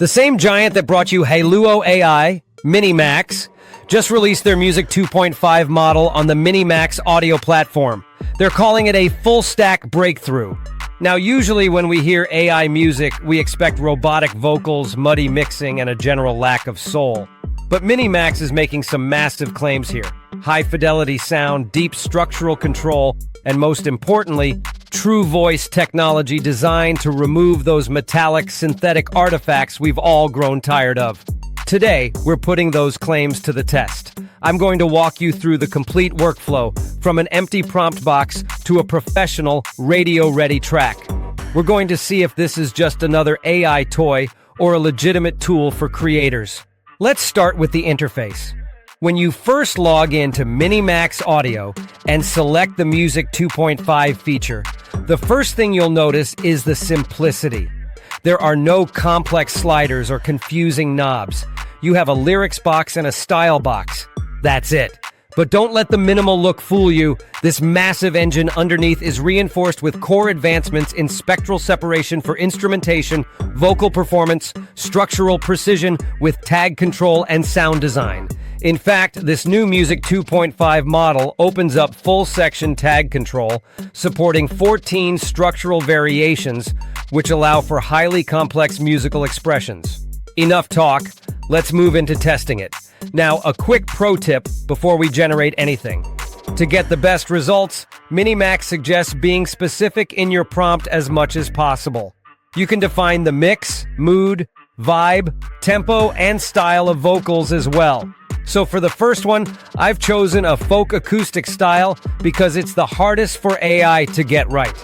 The same giant that brought you Haluo AI, MiniMax, just released their Music 2.5 model on the MiniMax audio platform. They're calling it a full-stack breakthrough. Now, usually when we hear AI music, we expect robotic vocals, muddy mixing, and a general lack of soul. But MiniMax is making some massive claims here. High-fidelity sound, deep structural control, and most importantly, true voice technology designed to remove those metallic, synthetic artifacts we've all grown tired of. Today, we're putting those claims to the test. I'm going to walk you through the complete workflow, from an empty prompt box to a professional, radio-ready track. We're going to see if this is just another AI toy or a legitimate tool for creators. Let's start with the interface. When you first log into MiniMax Audio and select the Music 2.5 feature, the first thing you'll notice is the simplicity. There are no complex sliders or confusing knobs. You have a lyrics box and a style box. That's it. But don't let the minimal look fool you. This massive engine underneath is reinforced with core advancements in spectral separation for instrumentation, vocal performance, structural precision with tag control and sound design. In fact, this new Music 2.5 model opens up full-section tag control, supporting 14 structural variations, which allow for highly complex musical expressions. Enough talk, let's move into testing it. Now, a quick pro tip before we generate anything. To get the best results, MiniMax suggests being specific in your prompt as much as possible. You can define the mix, mood, vibe, tempo, and style of vocals as well. So for the first one, I've chosen a folk-acoustic style because it's the hardest for AI to get right.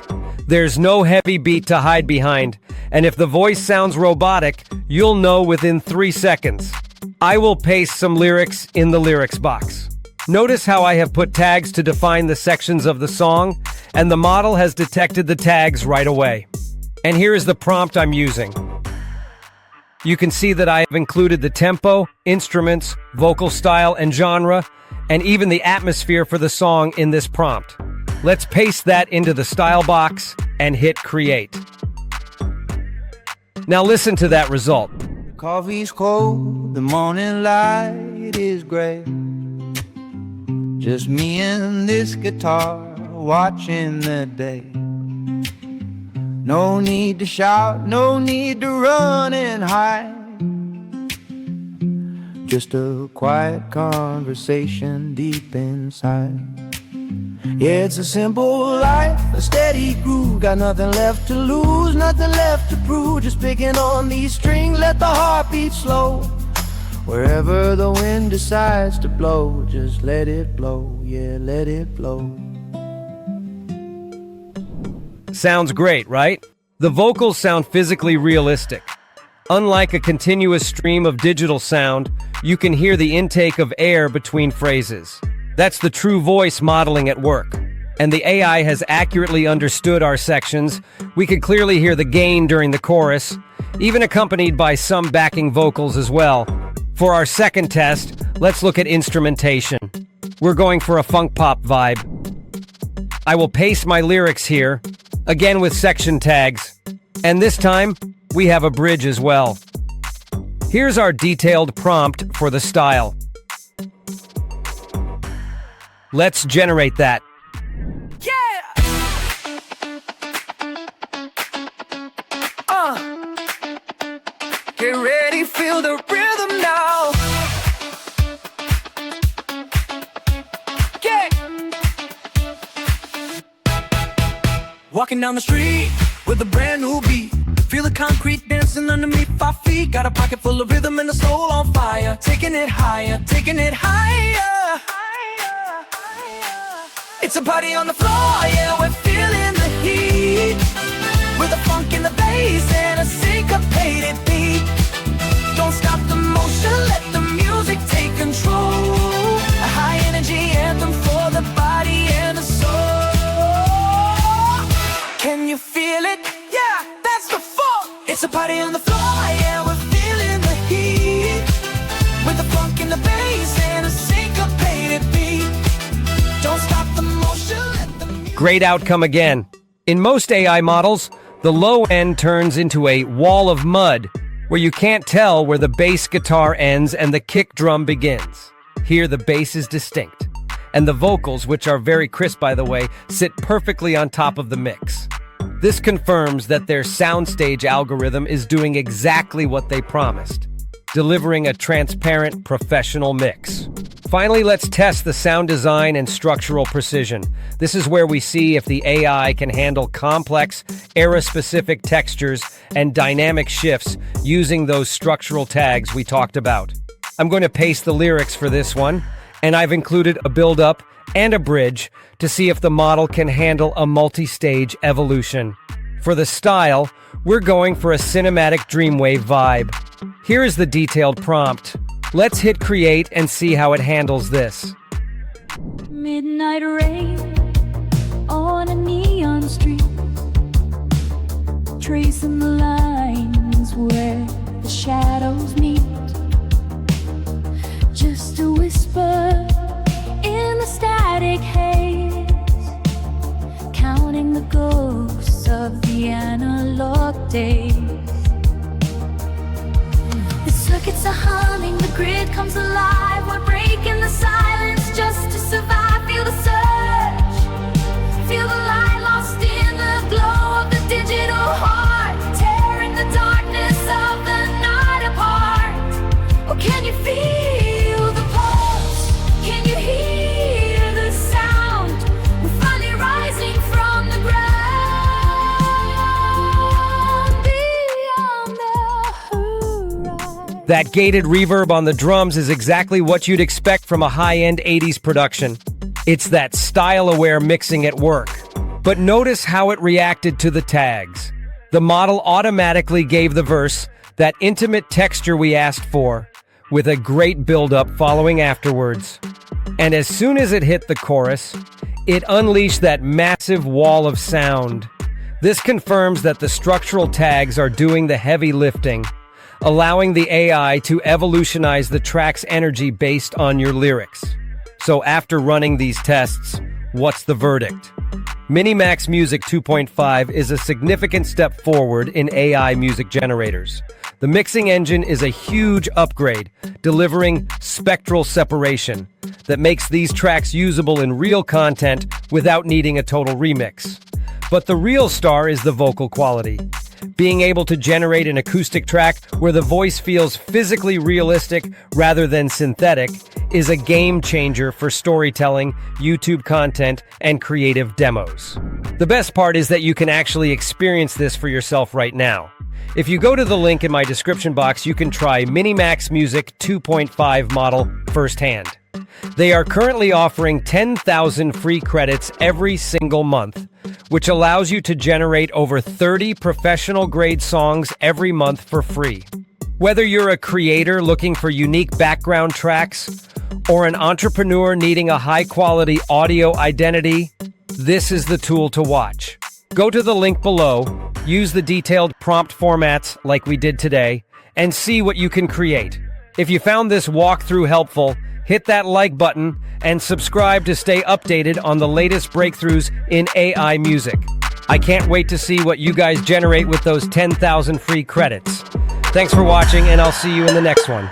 There's no heavy beat to hide behind, and if the voice sounds robotic, you'll know within 3 seconds. I will paste some lyrics in the lyrics box. Notice how I have put tags to define the sections of the song, and the model has detected the tags right away. And here is the prompt I'm using. You can see that I have included the tempo, instruments, vocal style, and genre, and even the atmosphere for the song in this prompt. Let's paste that into the style box and hit create. Now listen to that result. Coffee's cold, the morning light is gray. Just me and this guitar watching the day. No need to shout, no need to run and hide. Just a quiet conversation deep inside. Yeah, it's a simple life, a steady groove. Got nothing left to lose, nothing left to prove. Just picking on these strings, let the heart beat slow. Wherever the wind decides to blow, just let it blow, yeah, let it blow. Sounds great, right? The vocals sound physically realistic. Unlike a continuous stream of digital sound, you can hear the intake of air between phrases. That's the true voice modeling at work. And the AI has accurately understood our sections. We could clearly hear the gain during the chorus, even accompanied by some backing vocals as well. For our second test, let's look at instrumentation. We're going for a funk pop vibe. I will paste my lyrics here, again with section tags. And this time, we have a bridge as well. Here's our detailed prompt for the style. Let's generate that. Yeah! Get ready, feel the rhythm now. Yeah! Walking down the street with a brand new beat. Feel the concrete dancing underneath our feet. Got a pocket full of rhythm and a soul on fire. Taking it higher, taking it higher. It's a party on the floor, yeah, we're feeling the heat. With a funk in the bass and a syncopated beat. Don't stop the motion, let the music take control. A high energy anthem for the body and the soul. Can you feel it? Yeah, that's the funk. It's a party on the floor, yeah, we're feeling the heat. With the funk in the bass and a syncopated beat. Don't stop the motion, let the music. Great outcome again. In most AI models, the low end turns into a wall of mud, where you can't tell where the bass guitar ends and the kick drum begins. Here the bass is distinct, and the vocals, which are very crisp by the way, sit perfectly on top of the mix. This confirms that their soundstage algorithm is doing exactly what they promised, delivering a transparent, professional mix. Finally, let's test the sound design and structural precision. This is where we see if the AI can handle complex, era-specific textures and dynamic shifts using those structural tags we talked about. I'm going to paste the lyrics for this one, and I've included a build-up and a bridge to see if the model can handle a multi-stage evolution. For the style, we're going for a cinematic Dreamwave vibe. Here is the detailed prompt. Let's hit create and see how it handles this. Midnight rain on a neon street, tracing the lines where the shadows meet. Just a whisper in the static haze, counting the ghosts of the analog days. The circuits are humming, the grid comes alive. We're breaking the silence just to survive. Feel the surge, feel the light lost in the glow of the digital heart, tearing the darkness of the night apart. Oh, can you feel the pulse? Can you hear the sound? We're finally rising from the ground, beyond the horizon. That gated reverb on the drums is exactly what you'd expect from a high-end 80s production. It's that style-aware mixing at work. But notice how it reacted to the tags. The model automatically gave the verse that intimate texture we asked for, with a great build-up following afterwards. And as soon as it hit the chorus, it unleashed that massive wall of sound. This confirms that the structural tags are doing the heavy lifting, allowing the AI to evolutionize the track's energy based on your lyrics. So after running these tests, what's the verdict? MiniMax Music 2.5 is a significant step forward in AI music generators. The mixing engine is a huge upgrade, delivering spectral separation that makes these tracks usable in real content without needing a total remix. But the real star is the vocal quality. Being able to generate an acoustic track where the voice feels physically realistic rather than synthetic is a game changer for storytelling, YouTube content, and creative demos. The best part is that you can actually experience this for yourself right now. If you go to the link in my description box, you can try MiniMax Music 2.5 model firsthand. They are currently offering 10,000 free credits every single month, which allows you to generate over 30 professional-grade songs every month for free. Whether you're a creator looking for unique background tracks, or an entrepreneur needing a high-quality audio identity, this is the tool to watch. Go to the link below, use the detailed prompt formats like we did today, and see what you can create. If you found this walkthrough helpful, hit that like button and subscribe to stay updated on the latest breakthroughs in AI music. I can't wait to see what you guys generate with those 10,000 free credits. Thanks for watching, and I'll see you in the next one.